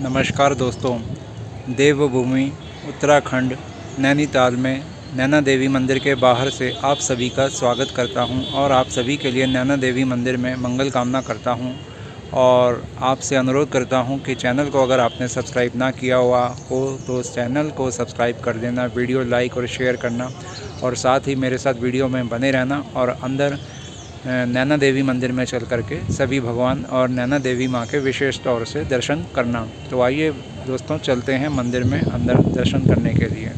नमस्कार दोस्तों, देवभूमि उत्तराखंड नैनीताल में नैना देवी मंदिर के बाहर से आप सभी का स्वागत करता हूं और आप सभी के लिए नैना देवी मंदिर में मंगल कामना करता हूं और आपसे अनुरोध करता हूं कि चैनल को अगर आपने सब्सक्राइब ना किया हुआ हो तो चैनल को सब्सक्राइब कर देना, वीडियो लाइक और शेयर करना और साथ ही मेरे साथ वीडियो में बने रहना और अंदर नैना देवी मंदिर में चल करके सभी भगवान और नैना देवी माँ के विशेष तौर से दर्शन करना। तो आइए दोस्तों, चलते हैं मंदिर में अंदर दर्शन करने के लिए।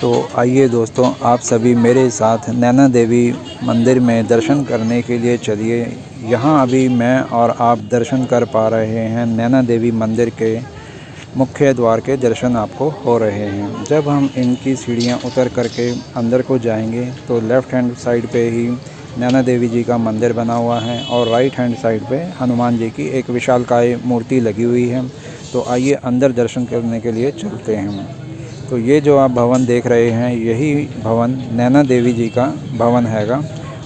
तो आइए दोस्तों, आप सभी मेरे साथ नैना देवी मंदिर में दर्शन करने के लिए चलिए। यहाँ अभी मैं और आप दर्शन कर पा रहे हैं नैना देवी मंदिर के मुख्य द्वार के दर्शन आपको हो रहे हैं। जब हम इनकी सीढ़ियाँ उतर करके अंदर को जाएंगे तो लेफ़्ट हैंड साइड पे ही नैना देवी जी का मंदिर बना हुआ है और राइट हैंड साइड पे हनुमान जी की एक विशालकाय मूर्ति लगी हुई है। तो आइए अंदर दर्शन करने के लिए चलते हैं। तो ये जो आप भवन देख रहे हैं, यही भवन नैना देवी जी का भवन हैगा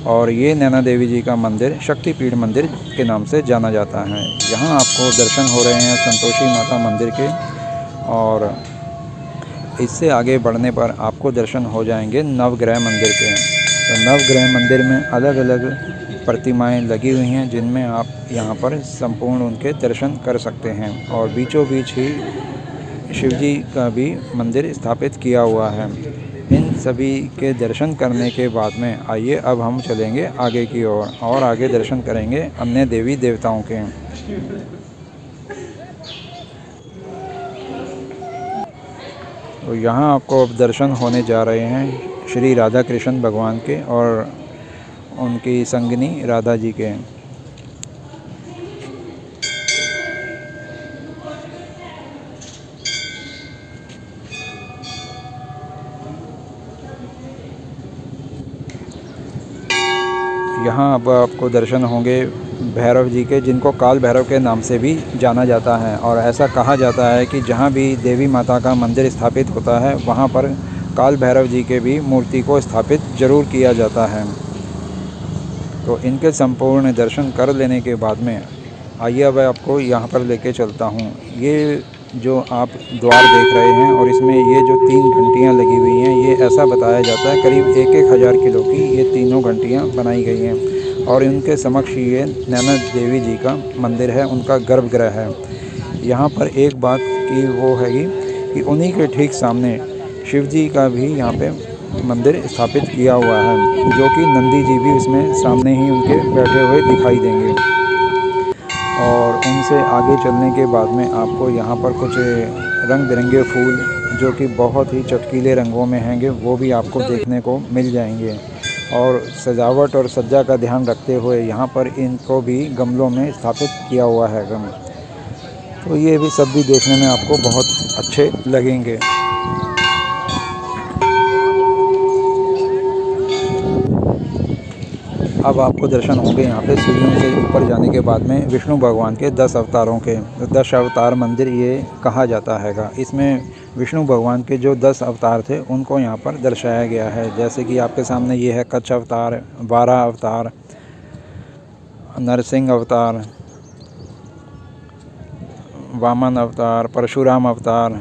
और ये नैना देवी जी का मंदिर शक्तिपीठ मंदिर के नाम से जाना जाता है। यहाँ आपको दर्शन हो रहे हैं संतोषी माता मंदिर के और इससे आगे बढ़ने पर आपको दर्शन हो जाएंगे नवग्रह मंदिर के। तो नवग्रह मंदिर में अलग अलग प्रतिमाएं लगी हुई हैं जिनमें आप यहाँ पर संपूर्ण उनके दर्शन कर सकते हैं और बीचों बीच ही शिवजी का भी मंदिर स्थापित किया हुआ है। इन सभी के दर्शन करने के बाद में आइए अब हम चलेंगे आगे की ओर और आगे दर्शन करेंगे अन्य देवी देवताओं के। तो यहाँ आपको अब दर्शन होने जा रहे हैं श्री राधा कृष्ण भगवान के और उनकी संगिनी राधा जी के। यहाँ अब आपको दर्शन होंगे भैरव जी के, जिनको काल भैरव के नाम से भी जाना जाता है और ऐसा कहा जाता है कि जहाँ भी देवी माता का मंदिर स्थापित होता है वहाँ पर काल भैरव जी के भी मूर्ति को स्थापित जरूर किया जाता है। तो इनके संपूर्ण दर्शन कर लेने के बाद में आइए अब आपको यहाँ पर लेके चलता हूँ। ये जो आप द्वार देख रहे हैं और इसमें ये जो 3 घंटियाँ लगी हुई हैं, ये ऐसा बताया जाता है करीब 1,000 किलो की ये तीनों घंटियाँ बनाई गई हैं और इनके समक्ष ये नैना देवी जी का मंदिर है, उनका गर्भगृह है। यहाँ पर एक बात की वो हैगी कि उन्हीं के ठीक सामने शिव जी का भी यहाँ पे मंदिर स्थापित किया हुआ है, जो कि नंदी जी भी उसमें सामने ही उनके बैठे हुए दिखाई देंगे। और उनसे आगे चलने के बाद में आपको यहाँ पर कुछ रंग बिरंगे फूल जो कि बहुत ही चटकीले रंगों में हैंगे वो भी आपको देखने को मिल जाएंगे और सजावट और सज्जा का ध्यान रखते हुए यहाँ पर इनको भी गमलों में स्थापित किया हुआ है। तो ये भी सब भी देखने में आपको बहुत अच्छे लगेंगे। अब आपको दर्शन होंगे यहाँ पे सीढ़ियों से ऊपर जाने के बाद में विष्णु भगवान के 10 अवतारों के 10 अवतार मंदिर ये कहा जाता हैगा। इसमें विष्णु भगवान के जो 10 अवतार थे उनको यहाँ पर दर्शाया गया है। जैसे कि आपके सामने ये है कच्छ अवतार, वारा अवतार, नरसिंह अवतार, वामन अवतार, परशुराम अवतार,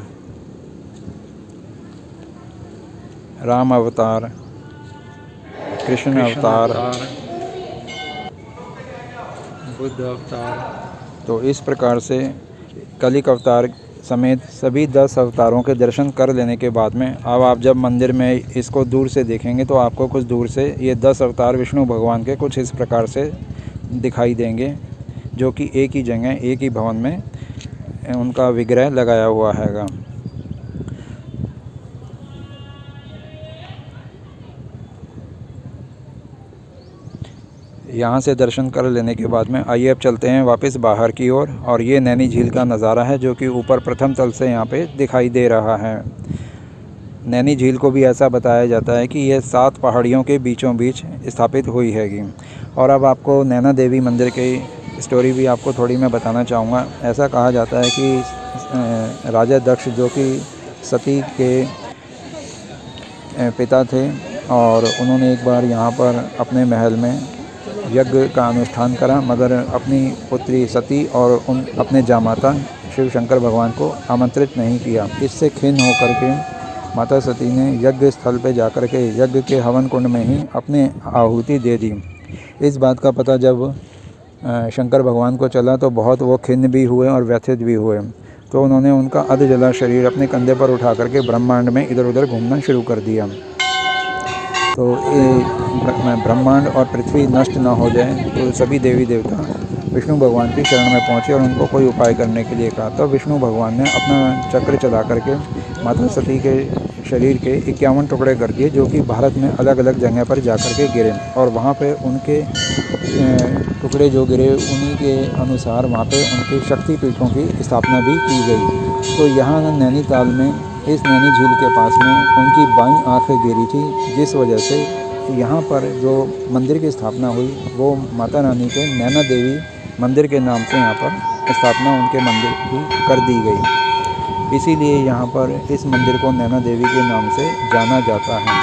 राम अवतार, कृष्ण अवतार, बुद्ध अवतार। तो इस प्रकार से कलिक अवतार समेत सभी 10 अवतारों के दर्शन कर लेने के बाद में अब आप जब मंदिर में इसको दूर से देखेंगे तो आपको कुछ दूर से ये 10 अवतार विष्णु भगवान के कुछ इस प्रकार से दिखाई देंगे, जो कि एक ही जगह एक ही भवन में उनका विग्रह लगाया हुआ हैगा। यहाँ से दर्शन कर लेने के बाद में आइए अब चलते हैं वापस बाहर की ओर और ये नैनी झील का नज़ारा है जो कि ऊपर प्रथम तल से यहाँ पे दिखाई दे रहा है। नैनी झील को भी ऐसा बताया जाता है कि ये 7 पहाड़ियों के बीचों बीच स्थापित हुई हैगी। और अब आपको नैना देवी मंदिर की स्टोरी भी आपको थोड़ी मैं बताना चाहूँगा। ऐसा कहा जाता है कि राजा दक्ष जो कि सती के पिता थे और उन्होंने एक बार यहाँ पर अपने महल में यज्ञ का अनुष्ठान करा, मगर अपनी पुत्री सती और अपने जामाता शिव शंकर भगवान को आमंत्रित नहीं किया। इससे खिन्न होकर के माता सती ने यज्ञ स्थल पर जाकर के यज्ञ के हवन कुंड में ही अपने आहुति दे दी। इस बात का पता जब शंकर भगवान को चला तो बहुत वो खिन्न भी हुए और व्यथित भी हुए। तो उन्होंने उनका अध जला शरीर अपने कंधे पर उठा करके ब्रह्मांड में इधर उधर घूमना शुरू कर दिया। तो ब्रह्मांड और पृथ्वी नष्ट ना हो जाए तो सभी देवी देवता विष्णु भगवान की शरण में पहुँचे और उनको कोई उपाय करने के लिए कहा। तो विष्णु भगवान ने अपना चक्र चला करके माता सती के शरीर के 51 टुकड़े कर दिए, जो कि भारत में अलग अलग जगह पर जा कर के गिरे, और वहाँ पे उनके टुकड़े जो गिरे उन्हीं के अनुसार वहाँ पे उनकी शक्तिपीठों की स्थापना भी की गई। तो यहाँ नैनीताल में इस नैनी झील के पास में उनकी बाईं आँख गिरी थी, जिस वजह से यहाँ पर जो मंदिर की स्थापना हुई वो माता रानी के नैना देवी मंदिर के नाम से यहाँ पर स्थापना उनके मंदिर की कर दी गई। इसीलिए यहाँ पर इस मंदिर को नैना देवी के नाम से जाना जाता है।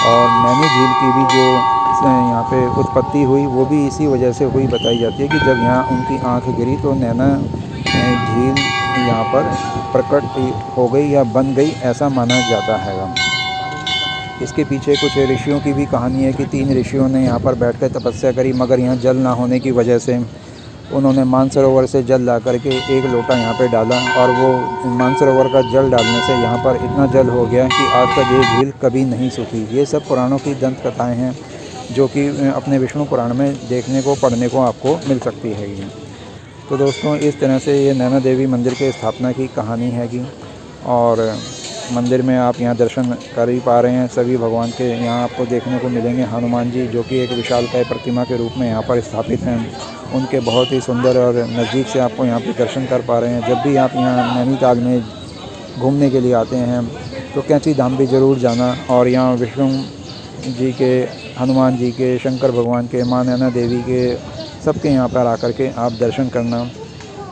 और नैनी झील की भी जो यहाँ पे उत्पत्ति हुई वो भी इसी वजह से हुई बताई जाती है कि जब यहाँ उनकी आँख गिरी तो नैना झील यहाँ पर प्रकट हो गई या बन गई, ऐसा माना जाता है। इसके पीछे कुछ ऋषियों की भी कहानी है कि 3 ऋषियों ने यहाँ पर बैठकर तपस्या करी, मगर यहाँ जल ना होने की वजह से उन्होंने मानसरोवर से जल ला करके 1 लोटा यहाँ पे डाला, और वो मानसरोवर का जल डालने से यहाँ पर इतना जल हो गया कि आज तक ये झील कभी नहीं सूखी। ये सब पुराणों की दंत कथाएँ हैं जो कि अपने विष्णु पुराण में देखने को पढ़ने को आपको मिल सकती है। ये तो दोस्तों इस तरह से ये नैना देवी मंदिर के स्थापना की कहानी हैगी। और मंदिर में आप यहाँ दर्शन कर ही पा रहे हैं, सभी भगवान के यहाँ आपको देखने को मिलेंगे। हनुमान जी जो कि एक विशालकाय प्रतिमा के रूप में यहाँ पर स्थापित हैं, उनके बहुत ही सुंदर और नज़दीक से आपको यहाँ पे दर्शन कर पा रहे हैं। जब भी आप यहाँ नैनीताल में घूमने के लिए आते हैं तो कैंची धाम भी ज़रूर जाना, और यहाँ विष्णु जी के, हनुमान जी के, शंकर भगवान के, माँ नैना देवी के, सबके यहाँ पर आकर के आप दर्शन करना।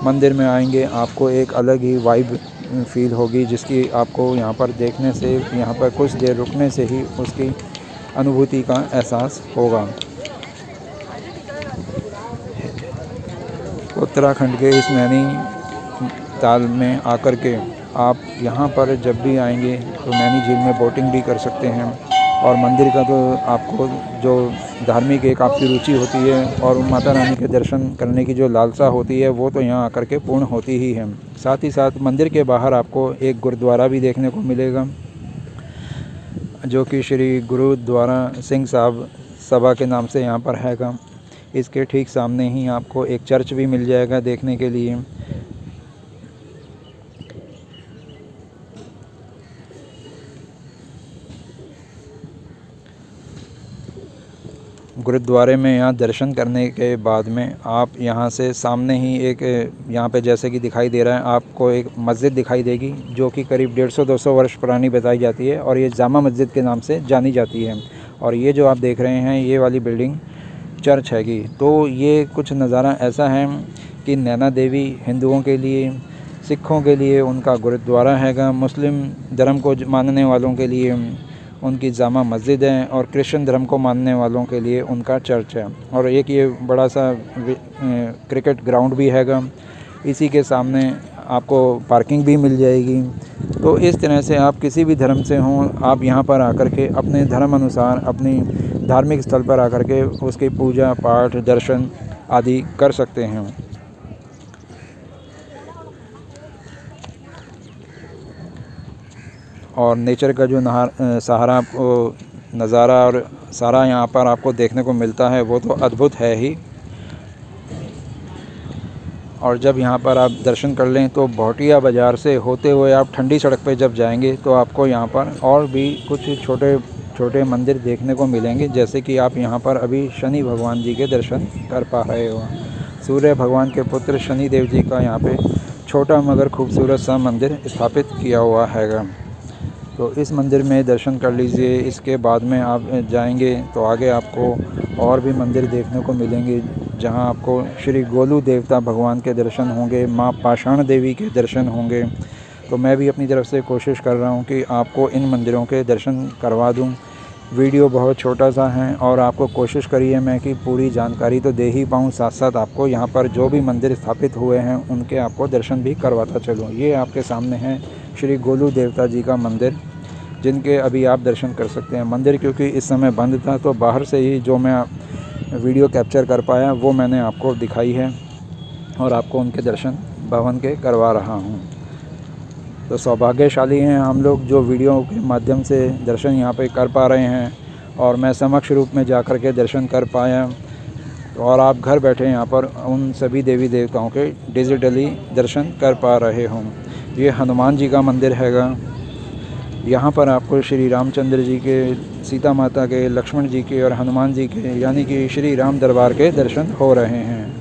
मंदिर में आएंगे आपको एक अलग ही वाइब फील होगी, जिसकी आपको यहाँ पर देखने से, यहाँ पर कुछ देर रुकने से ही उसकी अनुभूति का एहसास होगा। उत्तराखंड के इस नैनीताल में आकर के आप यहाँ पर जब भी आएंगे तो नैनी झील में बोटिंग भी कर सकते हैं। और मंदिर का तो आपको जो धार्मिक एक आपकी रुचि होती है और माता रानी के दर्शन करने की जो लालसा होती है वो तो यहाँ आकर के पूर्ण होती ही है। साथ ही साथ मंदिर के बाहर आपको एक गुरुद्वारा भी देखने को मिलेगा, जो कि श्री गुरुद्वारा सिंह साहब सभा के नाम से यहाँ पर हैगा। इसके ठीक सामने ही आपको एक चर्च भी मिल जाएगा देखने के लिए। गुरुद्वारे में यहाँ दर्शन करने के बाद में आप यहाँ से सामने ही एक, यहाँ पे जैसे कि दिखाई दे रहा है आपको एक मस्जिद दिखाई देगी, जो कि करीब 150-200 वर्ष पुरानी बताई जाती है और ये जामा मस्जिद के नाम से जानी जाती है। और ये जो आप देख रहे हैं ये वाली बिल्डिंग चर्च हैगी। तो ये कुछ नज़ारा ऐसा है कि नैना देवी हिंदुओं के लिए, सिखों के लिए उनका गुरुद्वारा हैगा, मुस्लिम धर्म को मानने वालों के लिए उनकी जामा मस्जिद है, और क्रिश्चियन धर्म को मानने वालों के लिए उनका चर्च है। और एक ये बड़ा सा क्रिकेट ग्राउंड भी हैगा। इसी के सामने आपको पार्किंग भी मिल जाएगी। तो इस तरह से आप किसी भी धर्म से हों, आप यहाँ पर आकर के अपने धर्म अनुसार अपनी धार्मिक स्थल पर आकर के उसकी पूजा पाठ दर्शन आदि कर सकते हैं। और नेचर का जो सहारा आपको नज़ारा और सारा यहाँ पर आपको देखने को मिलता है वो तो अद्भुत है ही। और जब यहाँ पर आप दर्शन कर लें तो भौटिया बाज़ार से होते हुए आप ठंडी सड़क पे जब जाएंगे तो आपको यहाँ पर और भी कुछ छोटे छोटे मंदिर देखने को मिलेंगे। जैसे कि आप यहाँ पर अभी शनि भगवान जी के दर्शन कर पा रहे हो। सूर्य भगवान के पुत्र शनि देव जी का यहाँ पे छोटा मगर खूबसूरत सा मंदिर स्थापित किया हुआ हैगा। तो इस मंदिर में दर्शन कर लीजिए। इसके बाद में आप जाएंगे तो आगे आपको और भी मंदिर देखने को मिलेंगे, जहां आपको श्री गोलू देवता भगवान के दर्शन होंगे, माँ पाषाण देवी के दर्शन होंगे। तो मैं भी अपनी तरफ से कोशिश कर रहा हूं कि आपको इन मंदिरों के दर्शन करवा दूं, वीडियो बहुत छोटा सा है और आपको कोशिश करिए मैं कि पूरी जानकारी तो दे ही पाऊँ, साथ साथ आपको यहाँ पर जो भी मंदिर स्थापित हुए हैं उनके आपको दर्शन भी करवाता चलूँ। ये आपके सामने है श्री गोलू देवता जी का मंदिर, जिनके अभी आप दर्शन कर सकते हैं। मंदिर क्योंकि इस समय बंद था तो बाहर से ही जो मैं वीडियो कैप्चर कर पाया वो मैंने आपको दिखाई है और आपको उनके दर्शन भवन के करवा रहा हूँ। तो सौभाग्यशाली हैं हम लोग जो वीडियो के माध्यम से दर्शन यहाँ पे कर पा रहे हैं और मैं समक्ष रूप में जा कर के दर्शन कर पाया। और आप घर बैठे यहाँ पर उन सभी देवी देवताओं के डिजिटली दर्शन कर पा रहे हों। ये हनुमान जी का मंदिर हैगा। यहाँ पर आपको श्री रामचंद्र जी के, सीता माता के, लक्ष्मण जी के और हनुमान जी के यानी कि श्री राम दरबार के दर्शन हो रहे हैं।